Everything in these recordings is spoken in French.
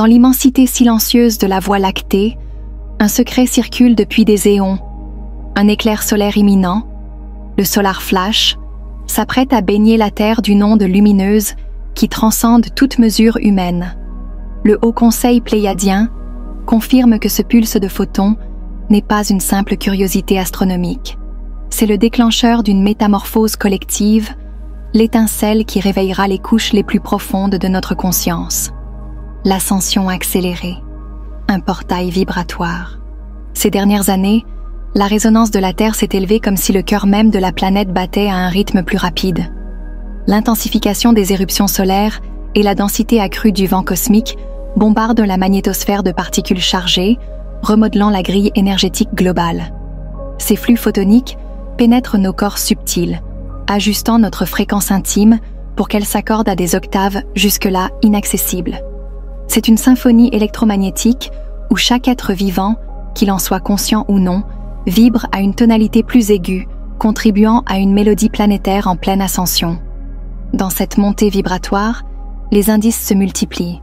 Dans l'immensité silencieuse de la Voie lactée, un secret circule depuis des éons. Un éclair solaire imminent, le solar flash, s'apprête à baigner la Terre d'une onde lumineuse qui transcende toute mesure humaine. Le Haut Conseil pléiadien confirme que ce pulse de photons n'est pas une simple curiosité astronomique. C'est le déclencheur d'une métamorphose collective, l'étincelle qui réveillera les couches les plus profondes de notre conscience. L'ascension accélérée, un portail vibratoire. Ces dernières années, la résonance de la Terre s'est élevée comme si le cœur même de la planète battait à un rythme plus rapide. L'intensification des éruptions solaires et la densité accrue du vent cosmique bombardent la magnétosphère de particules chargées, remodelant la grille énergétique globale. Ces flux photoniques pénètrent nos corps subtils, ajustant notre fréquence intime pour qu'elle s'accorde à des octaves jusque-là inaccessibles. C'est une symphonie électromagnétique où chaque être vivant, qu'il en soit conscient ou non, vibre à une tonalité plus aiguë, contribuant à une mélodie planétaire en pleine ascension. Dans cette montée vibratoire, les indices se multiplient.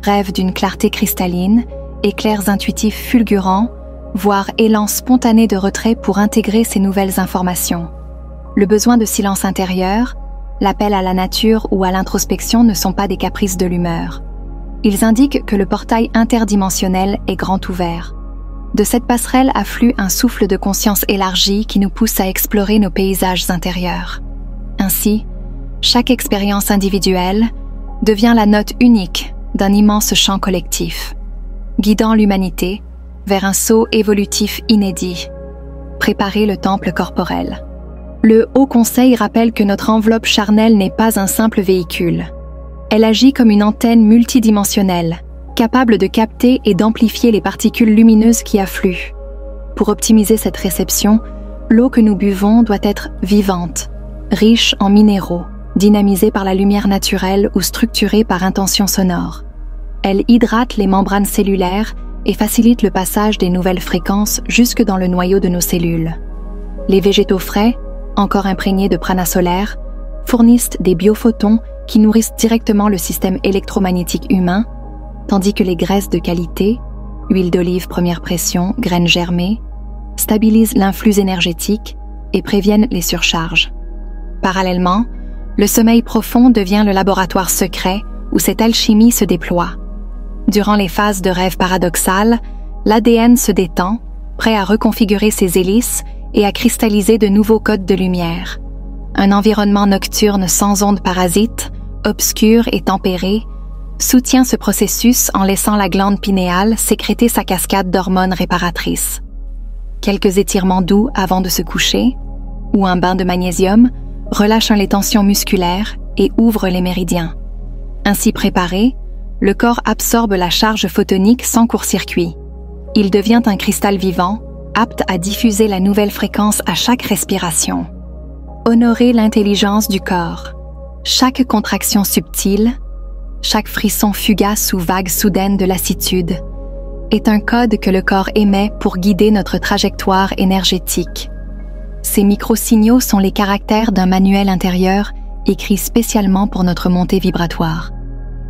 Rêves d'une clarté cristalline, éclairs intuitifs fulgurants, voire élans spontanés de retrait pour intégrer ces nouvelles informations. Le besoin de silence intérieur, l'appel à la nature ou à l'introspection ne sont pas des caprices de l'humeur. Ils indiquent que le portail interdimensionnel est grand ouvert. De cette passerelle afflue un souffle de conscience élargie qui nous pousse à explorer nos paysages intérieurs. Ainsi, chaque expérience individuelle devient la note unique d'un immense chant collectif, guidant l'humanité vers un saut évolutif inédit. Préparer le temple corporel. Le Haut Conseil rappelle que notre enveloppe charnelle n'est pas un simple véhicule. Elle agit comme une antenne multidimensionnelle, capable de capter et d'amplifier les particules lumineuses qui affluent. Pour optimiser cette réception, l'eau que nous buvons doit être vivante, riche en minéraux, dynamisée par la lumière naturelle ou structurée par intention sonore. Elle hydrate les membranes cellulaires et facilite le passage des nouvelles fréquences jusque dans le noyau de nos cellules. Les végétaux frais, encore imprégnés de prana solaire, fournissent des biophotons qui nourrissent directement le système électromagnétique humain, tandis que les graisses de qualité, huile d'olive première pression, graines germées, stabilisent l'influx énergétique et préviennent les surcharges. Parallèlement, le sommeil profond devient le laboratoire secret où cette alchimie se déploie. Durant les phases de rêve paradoxal, l'ADN se détend, prêt à reconfigurer ses hélices et à cristalliser de nouveaux codes de lumière. Un environnement nocturne sans ondes parasites, obscur et tempéré, soutient ce processus en laissant la glande pinéale sécréter sa cascade d'hormones réparatrices. Quelques étirements doux avant de se coucher, ou un bain de magnésium, relâchent les tensions musculaires et ouvrent les méridiens. Ainsi préparé, le corps absorbe la charge photonique sans court-circuit. Il devient un cristal vivant, apte à diffuser la nouvelle fréquence à chaque respiration. Honorer l'intelligence du corps. Chaque contraction subtile, chaque frisson fugace ou vague soudaine de lassitude est un code que le corps émet pour guider notre trajectoire énergétique. Ces micro-signaux sont les caractères d'un manuel intérieur écrit spécialement pour notre montée vibratoire.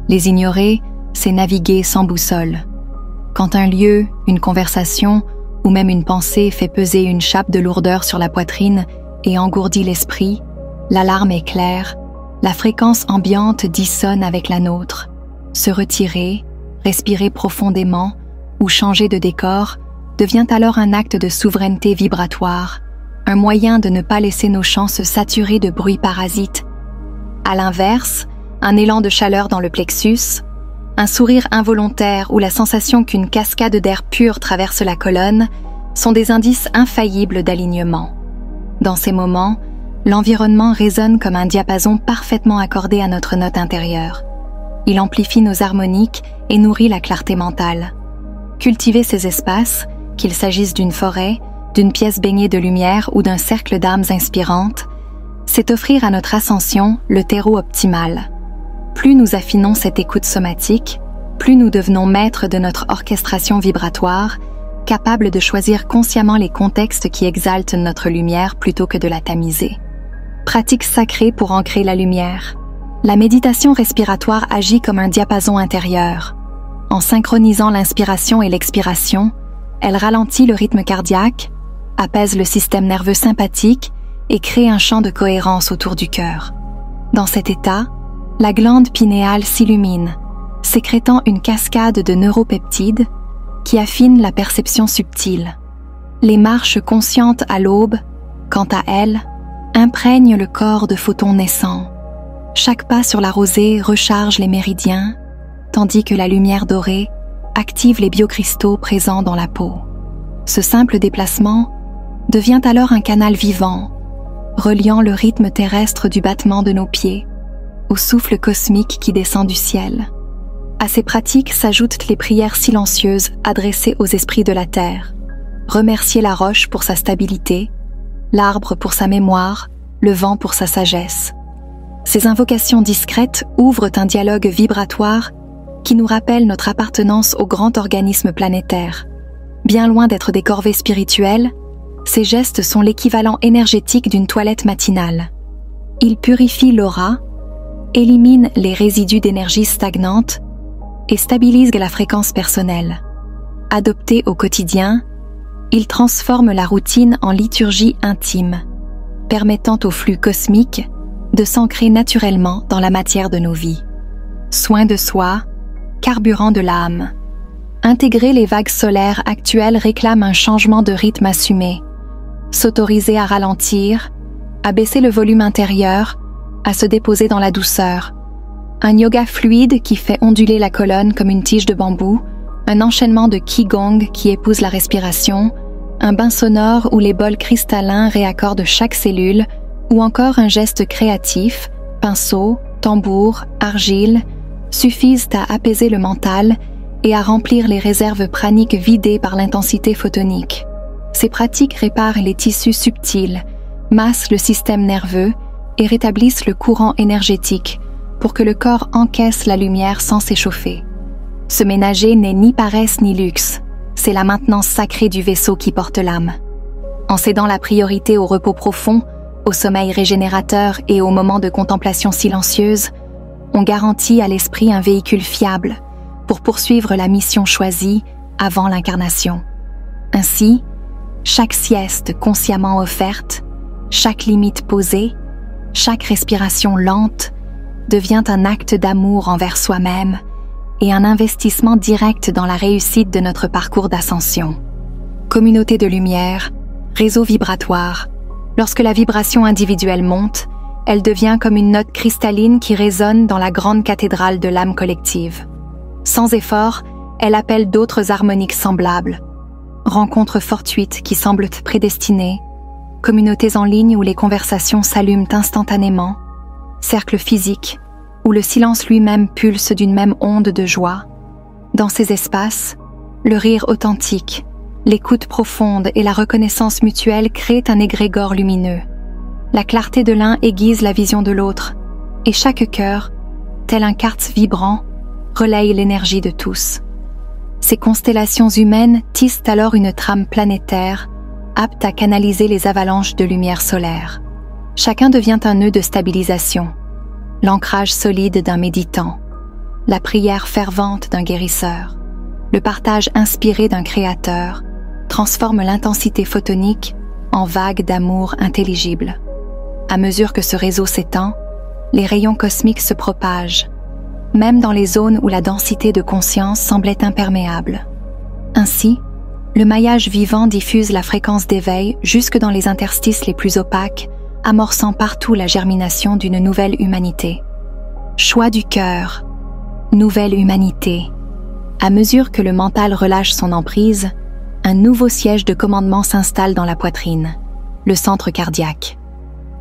Les ignorer, c'est naviguer sans boussole. Quand un lieu, une conversation ou même une pensée fait peser une chape de lourdeur sur la poitrine et engourdit l'esprit, l'alarme est claire, la fréquence ambiante dissonne avec la nôtre. Se retirer, respirer profondément ou changer de décor devient alors un acte de souveraineté vibratoire, un moyen de ne pas laisser nos champs se saturer de bruits parasites. À l'inverse, un élan de chaleur dans le plexus, un sourire involontaire ou la sensation qu'une cascade d'air pur traverse la colonne sont des indices infaillibles d'alignement. Dans ces moments, l'environnement résonne comme un diapason parfaitement accordé à notre note intérieure. Il amplifie nos harmoniques et nourrit la clarté mentale. Cultiver ces espaces, qu'il s'agisse d'une forêt, d'une pièce baignée de lumière ou d'un cercle d'âmes inspirantes, c'est offrir à notre ascension le terreau optimal. Plus nous affinons cette écoute somatique, plus nous devenons maîtres de notre orchestration vibratoire, capables de choisir consciemment les contextes qui exaltent notre lumière plutôt que de la tamiser. Pratique sacrée pour ancrer la lumière. La méditation respiratoire agit comme un diapason intérieur. En synchronisant l'inspiration et l'expiration, elle ralentit le rythme cardiaque, apaise le système nerveux sympathique et crée un champ de cohérence autour du cœur. Dans cet état, la glande pinéale s'illumine, sécrétant une cascade de neuropeptides qui affinent la perception subtile. Les marches conscientes à l'aube, quant à elles, imprègnent le corps de photons naissants. Chaque pas sur la rosée recharge les méridiens, tandis que la lumière dorée active les biocristaux présents dans la peau. Ce simple déplacement devient alors un canal vivant, reliant le rythme terrestre du battement de nos pieds au souffle cosmique qui descend du ciel. À ces pratiques s'ajoutent les prières silencieuses adressées aux esprits de la terre. Remercier la roche pour sa stabilité, l'arbre pour sa mémoire, le vent pour sa sagesse. Ces invocations discrètes ouvrent un dialogue vibratoire qui nous rappelle notre appartenance au grand organisme planétaire. Bien loin d'être des corvées spirituelles, ces gestes sont l'équivalent énergétique d'une toilette matinale. Ils purifient l'aura, éliminent les résidus d'énergie stagnante et stabilisent la fréquence personnelle. Adoptés au quotidien, ils transforment la routine en liturgie intime, permettant au flux cosmique de s'ancrer naturellement dans la matière de nos vies. Soin de soi, carburant de l'âme. Intégrer les vagues solaires actuelles réclame un changement de rythme assumé. S'autoriser à ralentir, à baisser le volume intérieur, à se déposer dans la douceur. Un yoga fluide qui fait onduler la colonne comme une tige de bambou, un enchaînement de qigong qui épouse la respiration, un bain sonore où les bols cristallins réaccordent chaque cellule, ou encore un geste créatif, pinceau, tambour, argile, suffisent à apaiser le mental et à remplir les réserves praniques vidées par l'intensité photonique. Ces pratiques réparent les tissus subtils, massent le système nerveux et rétablissent le courant énergétique pour que le corps encaisse la lumière sans s'échauffer. Se ménager n'est ni paresse ni luxe, c'est la maintenance sacrée du vaisseau qui porte l'âme. En cédant la priorité au repos profond, au sommeil régénérateur et aux moments de contemplation silencieuse, on garantit à l'esprit un véhicule fiable pour poursuivre la mission choisie avant l'incarnation. Ainsi, chaque sieste consciemment offerte, chaque limite posée, chaque respiration lente devient un acte d'amour envers soi-même et un investissement direct dans la réussite de notre parcours d'ascension. Communauté de lumière, réseau vibratoire, lorsque la vibration individuelle monte, elle devient comme une note cristalline qui résonne dans la grande cathédrale de l'âme collective. Sans effort, elle appelle d'autres harmoniques semblables. Rencontres fortuites qui semblent prédestinées, communautés en ligne où les conversations s'allument instantanément, cercles physiques où le silence lui-même pulse d'une même onde de joie. Dans ces espaces, le rire authentique, l'écoute profonde et la reconnaissance mutuelle créent un égrégore lumineux. La clarté de l'un aiguise la vision de l'autre, et chaque cœur, tel un quartz vibrant, relaye l'énergie de tous. Ces constellations humaines tissent alors une trame planétaire, apte à canaliser les avalanches de lumière solaire. Chacun devient un nœud de stabilisation, l'ancrage solide d'un méditant, la prière fervente d'un guérisseur, le partage inspiré d'un créateur, transforme l'intensité photonique en vagues d'amour intelligibles. À mesure que ce réseau s'étend, les rayons cosmiques se propagent, même dans les zones où la densité de conscience semblait imperméable. Ainsi, le maillage vivant diffuse la fréquence d'éveil jusque dans les interstices les plus opaques, amorçant partout la germination d'une nouvelle humanité. Choix du cœur, nouvelle humanité. À mesure que le mental relâche son emprise, un nouveau siège de commandement s'installe dans la poitrine, le centre cardiaque.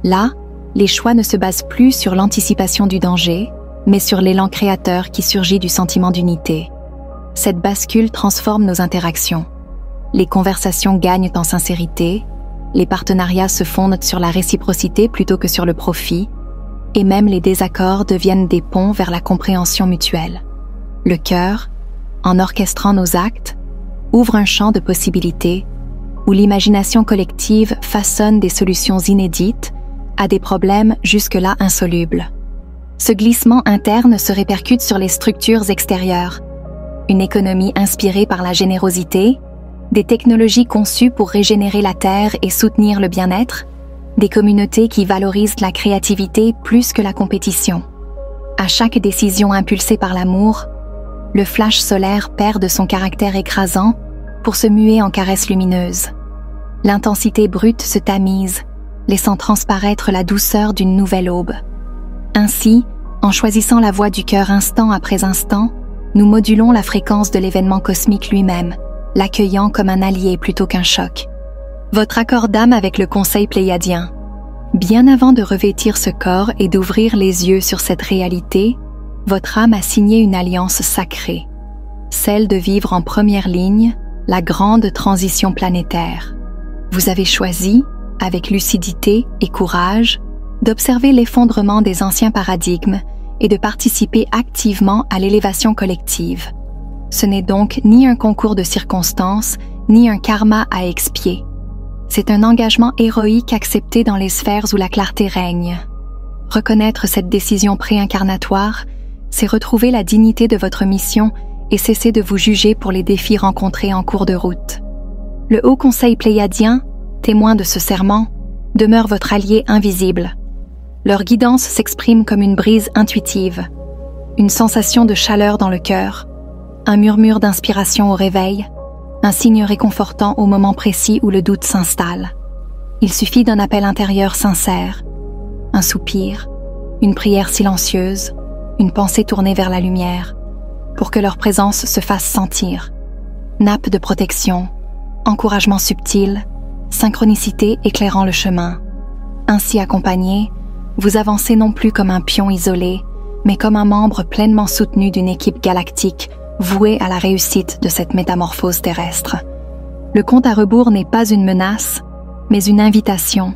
Là, les choix ne se basent plus sur l'anticipation du danger, mais sur l'élan créateur qui surgit du sentiment d'unité. Cette bascule transforme nos interactions. Les conversations gagnent en sincérité, les partenariats se fondent sur la réciprocité plutôt que sur le profit, et même les désaccords deviennent des ponts vers la compréhension mutuelle. Le cœur, en orchestrant nos actes, ouvre un champ de possibilités où l'imagination collective façonne des solutions inédites à des problèmes jusque-là insolubles. Ce glissement interne se répercute sur les structures extérieures. une économie inspirée par la générosité, des technologies conçues pour régénérer la Terre et soutenir le bien-être, des communautés qui valorisent la créativité plus que la compétition. À chaque décision impulsée par l'amour, le flash solaire perd de son caractère écrasant pour se muer en caresse lumineuse. L'intensité brute se tamise, laissant transparaître la douceur d'une nouvelle aube. Ainsi, en choisissant la voie du cœur instant après instant, nous modulons la fréquence de l'événement cosmique lui-même, l'accueillant comme un allié plutôt qu'un choc. Votre accord d'âme avec le conseil pléiadien. Bien avant de revêtir ce corps et d'ouvrir les yeux sur cette réalité, votre âme a signé une alliance sacrée, celle de vivre en première ligne la grande transition planétaire. Vous avez choisi, avec lucidité et courage, d'observer l'effondrement des anciens paradigmes et de participer activement à l'élévation collective. Ce n'est donc ni un concours de circonstances, ni un karma à expier. C'est un engagement héroïque accepté dans les sphères où la clarté règne. Reconnaître cette décision préincarnatoire, c'est retrouver la dignité de votre mission et cesser de vous juger pour les défis rencontrés en cours de route. Le Haut Conseil pléiadien, témoin de ce serment, demeure votre allié invisible. Leur guidance s'exprime comme une brise intuitive, une sensation de chaleur dans le cœur, un murmure d'inspiration au réveil, un signe réconfortant au moment précis où le doute s'installe. Il suffit d'un appel intérieur sincère, un soupir, une prière silencieuse, une pensée tournée vers la lumière, pour que leur présence se fasse sentir. Nappe de protection, encouragement subtil, synchronicité éclairant le chemin. Ainsi accompagné, vous avancez non plus comme un pion isolé, mais comme un membre pleinement soutenu d'une équipe galactique vouée à la réussite de cette métamorphose terrestre. Le compte à rebours n'est pas une menace, mais une invitation.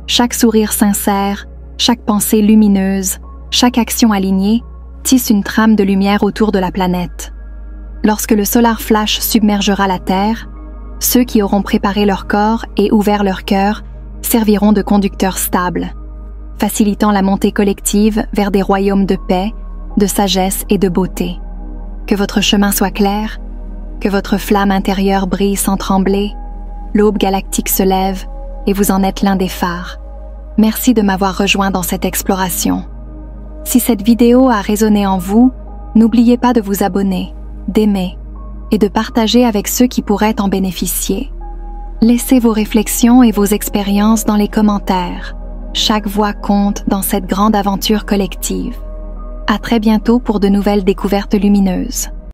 Chaque sourire sincère, chaque pensée lumineuse, chaque action alignée tisse une trame de lumière autour de la planète. Lorsque le solar flash submergera la Terre, ceux qui auront préparé leur corps et ouvert leur cœur serviront de conducteurs stables, facilitant la montée collective vers des royaumes de paix, de sagesse et de beauté. Que votre chemin soit clair, que votre flamme intérieure brille sans trembler, l'aube galactique se lève et vous en êtes l'un des phares. Merci de m'avoir rejoint dans cette exploration. Si cette vidéo a résonné en vous, n'oubliez pas de vous abonner, d'aimer et de partager avec ceux qui pourraient en bénéficier. Laissez vos réflexions et vos expériences dans les commentaires. Chaque voix compte dans cette grande aventure collective. À très bientôt pour de nouvelles découvertes lumineuses.